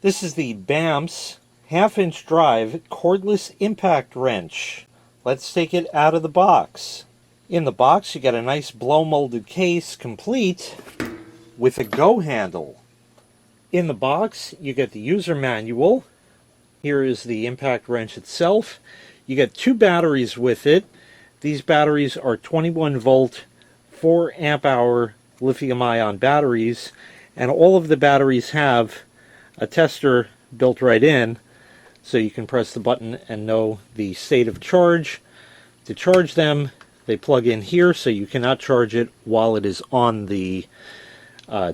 This is the Bamse half-inch drive cordless impact wrench. Let's take it out of the box. In the box you get a nice blow molded case complete with a go handle. In the box you get the user manual. Here is the impact wrench itself. You get 2 batteries with it. These batteries are 21 volt 4 amp hour lithium ion batteries, and all of the batteries have a tester built right in, so you can press the button and know the state of charge. To charge them, they plug in here, so you cannot charge it while it is on the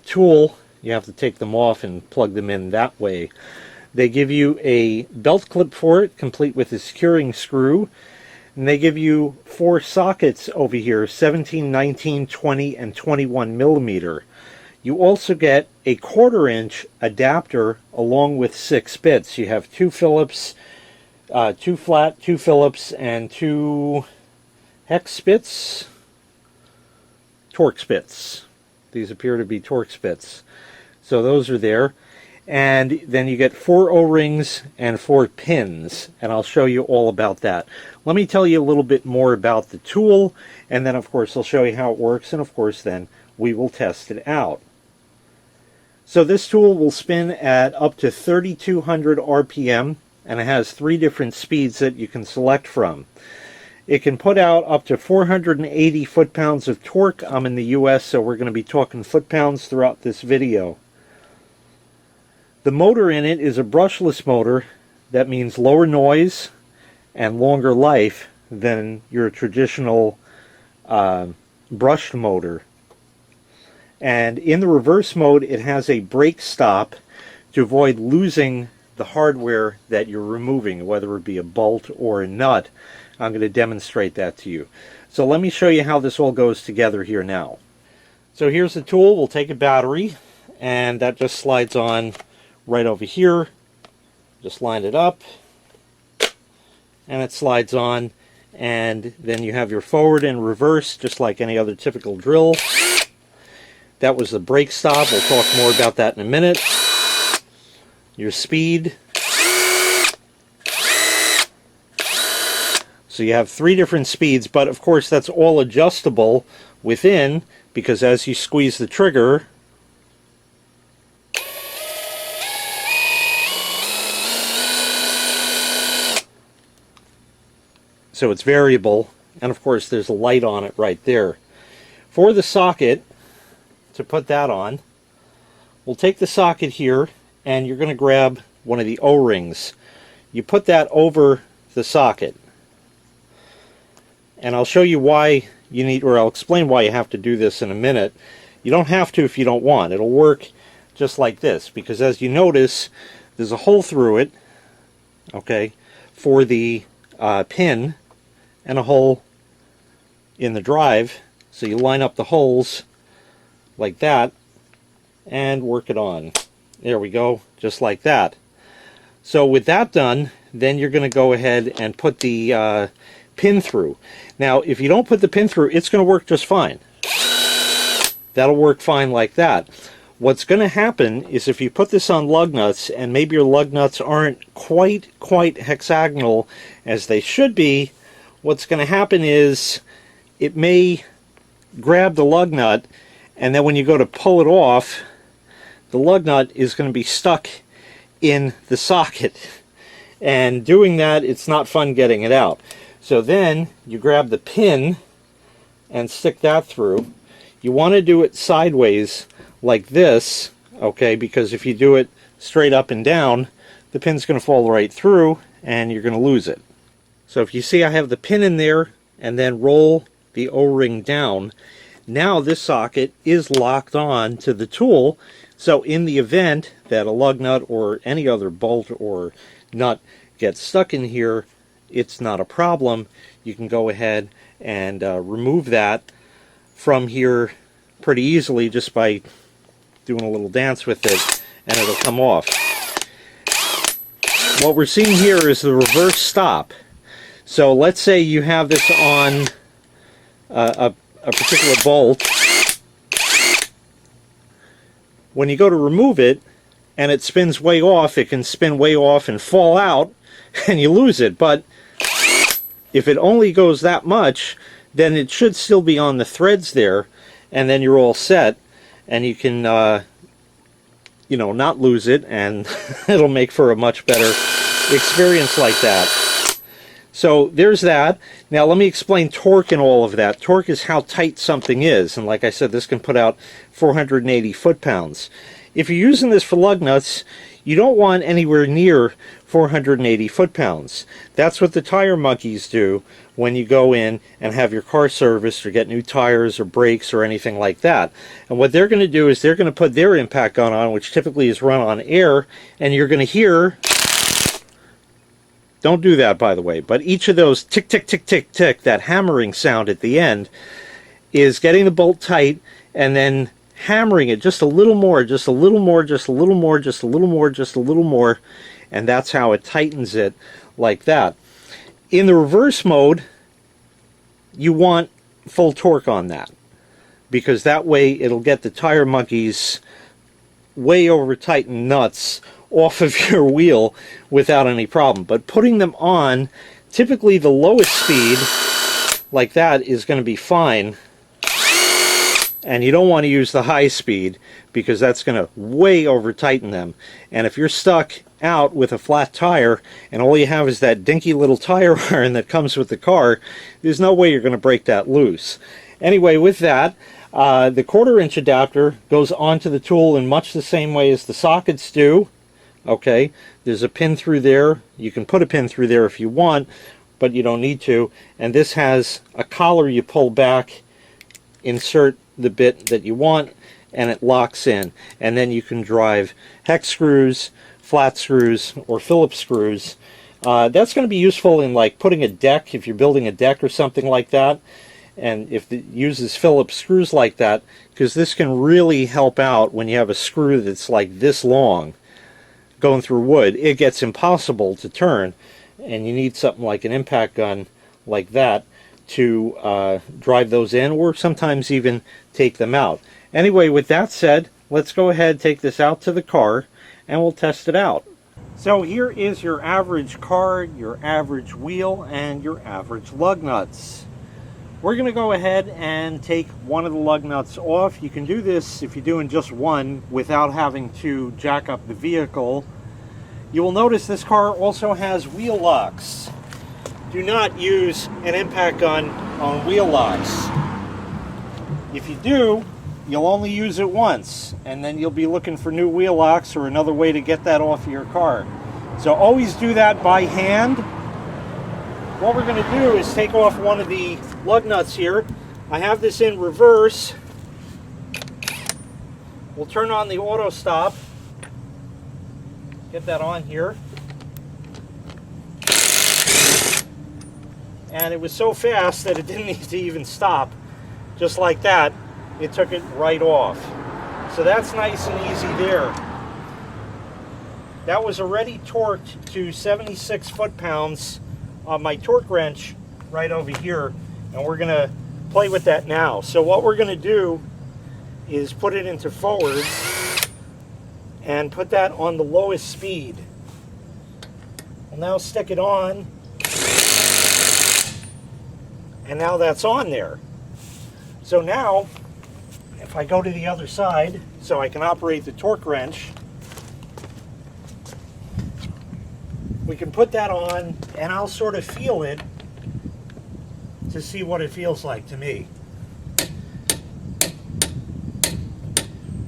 tool. You have to take them off and plug them in that way. They give you a belt clip for it, complete with a securing screw, and they give you 4 sockets over here, 17, 19, 20, and 21 millimeter. You also get a 1/4 inch adapter along with 6 bits. You have 2 Phillips, 2 flat, 2 Phillips, and 2 hex bits, Torx bits. These appear to be Torx bits. So those are there. And then you get 4 O-rings and 4 pins, and I'll show you all about that. Let me tell you a little bit more about the tool, and then of course I'll show you how it works, and of course then we will test it out. So this tool will spin at up to 3200 RPM, and it has 3 different speeds that you can select from. It can put out up to 480 foot-pounds of torque. I'm in the US, so we're going to be talking foot-pounds throughout this video. The motor in it is a brushless motor. That means lower noise and longer life than your traditional brushed motor. And in the reverse mode, it has a brake stop to avoid losing the hardware that you're removing, whether it be a bolt or a nut. I'm going to demonstrate that to you. So let me show you how this all goes together here now. So here's the tool. We'll take a battery, and that just slides on right over here. Just line it up, and it slides on, and then you have your forward and reverse, just like any other typical drill. That was the brake stop. We'll talk more about that in a minute. Your speed. So you have 3 different speeds, but of course that's all adjustable within, because as you squeeze the trigger, so it's variable, and of course there's a light on it right there. For the socket, to put that on, we'll take the socket here, and you're going to grab one of the O-rings. You put that over the socket, and I'll show you why you need, or I'll explain why you have to do this in a minute. You don't have to if you don't want. It'll work just like this, because as you notice, there's a hole through it, okay, for the pin, and a hole in the drive. So you line up the holes like that and work it on. There we go, just like that. So with that done, then you're going to go ahead and put the pin through. Now if you don't put the pin through, it's going to work just fine. That'll work fine like that. What's going to happen is if you put this on lug nuts, and maybe your lug nuts aren't quite hexagonal as they should be, what's going to happen is it may grab the lug nut, and then when you go to pull it off, the lug nut is going to be stuck in the socket. And doing that, it's not fun getting it out. So then you grab the pin and stick that through. You want to do it sideways like this, okay, because if you do it straight up and down, the pin's going to fall right through and you're going to lose it. So if you see I have the pin in there and then roll the O-ring down, now this socket is locked on to the tool, so in the event that a lug nut or any other bolt or nut gets stuck in here, it's not a problem. You can go ahead and remove that from here pretty easily just by doing a little dance with it, and it'll come off. What we're seeing here is the reverse stop. So let's say you have this on a particular bolt. When you go to remove it, and it spins way off, it can spin way off and fall out and you lose it. But if it only goes that much, then it should still be on the threads there, and then you're all set, and you can you know, not lose it, and it'll make for a much better experience like that. So there's that. Now let me explain torque and all of that. Torque is how tight something is, and like I said, this can put out 480 foot-pounds. If you're using this for lug nuts, you don't want anywhere near 480 foot-pounds. That's what the tire monkeys do when you go in and have your car serviced or get new tires or brakes or anything like that. And what they're going to do is they're going to put their impact gun on, which typically is run on air, and you're going to hear... Don't do that, by the way, but each of those tick, tick, tick, tick, tick, that hammering sound at the end is getting the bolt tight and then hammering it just a little more, just a little more, just a little more, just a little more, just a little more, and that's how it tightens it like that. In the reverse mode, you want full torque on that, because that way it'll get the tire monkeys way over tightened nuts off of your wheel without any problem. But putting them on, typically the lowest speed like that is going to be fine, and you don't want to use the high speed because that's going to way over tighten them. And if you're stuck out with a flat tire and all you have is that dinky little tire iron that comes with the car, there's no way you're going to break that loose. Anyway, with that, the 1/4-inch adapter goes onto the tool in much the same way as the sockets do. Okay, there's a pin through there. You can put a pin through there if you want, but you don't need to. And this has a collar you pull back, insert the bit that you want, and it locks in. And then you can drive hex screws, flat screws, or Phillips screws. That's going to be useful in like putting a deck, if you're building a deck or something like that. And if it uses Phillips screws like that, because this can really help out when you have a screw that's like this long going through wood. It gets impossible to turn, and you need something like an impact gun like that to drive those in, or sometimes even take them out. Anyway, with that said, let's go ahead and take this out to the car and we'll test it out. So here is your average car, your average wheel, and your average lug nuts. We're going to go ahead and take one of the lug nuts off. You can do this if you're doing just one without having to jack up the vehicle. You will notice this car also has wheel locks. Do not use an impact gun on wheel locks. If you do, you'll only use it once, and then you'll be looking for new wheel locks or another way to get that off of your car. So always do that by hand. What we're going to do is take off one of the lug nuts here. I have this in reverse. We'll turn on the auto stop. Get that on here. And it was so fast that it didn't need to even stop. Just like that, it took it right off. So that's nice and easy there. That was already torqued to 76 foot-pounds on my torque wrench right over here, and we're going to play with that now. So what we're going to do is put it into forward and put that on the lowest speed. We'll now stick it on, and now that's on there. So now if I go to the other side so I can operate the torque wrench, we can put that on, and I'll sort of feel it to see what it feels like to me.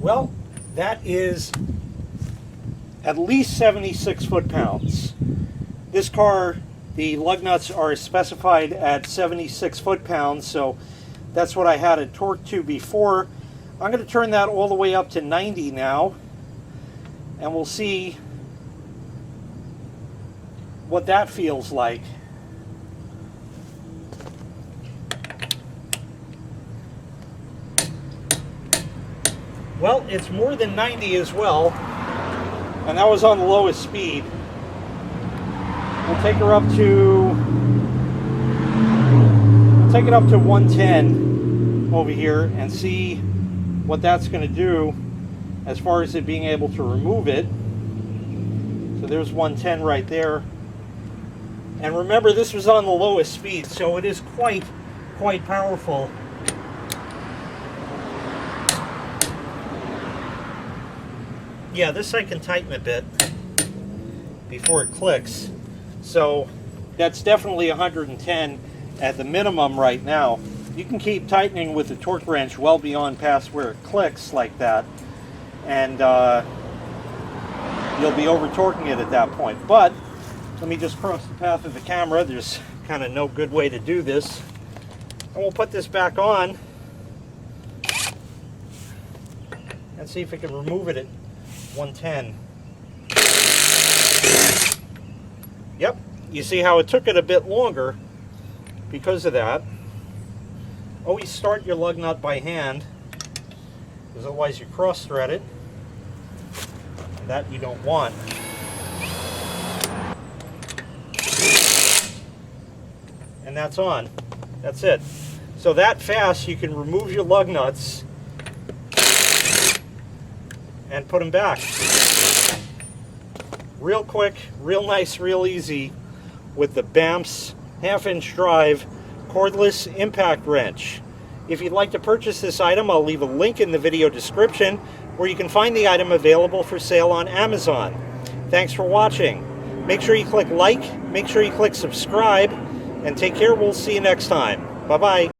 Well, that is at least 76 foot-pounds. This car, the lug nuts are specified at 76 foot-pounds, so that's what I had it torqued to before. I'm going to turn that all the way up to 90 now, and we'll see what that feels like. Well, it's more than 90 as well, and that was on the lowest speed. We'll take her up to, take it up to 110 over here and see what that's going to do as far as it being able to remove it. So there's 110 right there. And remember, this was on the lowest speed, so it is quite powerful. Yeah, this I can tighten a bit before it clicks. So that's definitely 110 at the minimum right now. You can keep tightening with the torque wrench well beyond past where it clicks like that, and you'll be over torquing it at that point. But let me just cross the path of the camera. There's kind of no good way to do this. And we'll put this back on and see if we can remove it at 110. Yep, you see how it took it a bit longer because of that. Always start your lug nut by hand, because otherwise you cross thread it. That you don't want. And that's on. That's it. So that fast you can remove your lug nuts and put them back. Real quick, real nice, real easy with the Bamse 1/2-inch drive cordless impact wrench. If you'd like to purchase this item, I'll leave a link in the video description where you can find the item available for sale on Amazon. Thanks for watching. Make sure you click like, make sure you click subscribe, and take care. We'll see you next time. Bye-bye.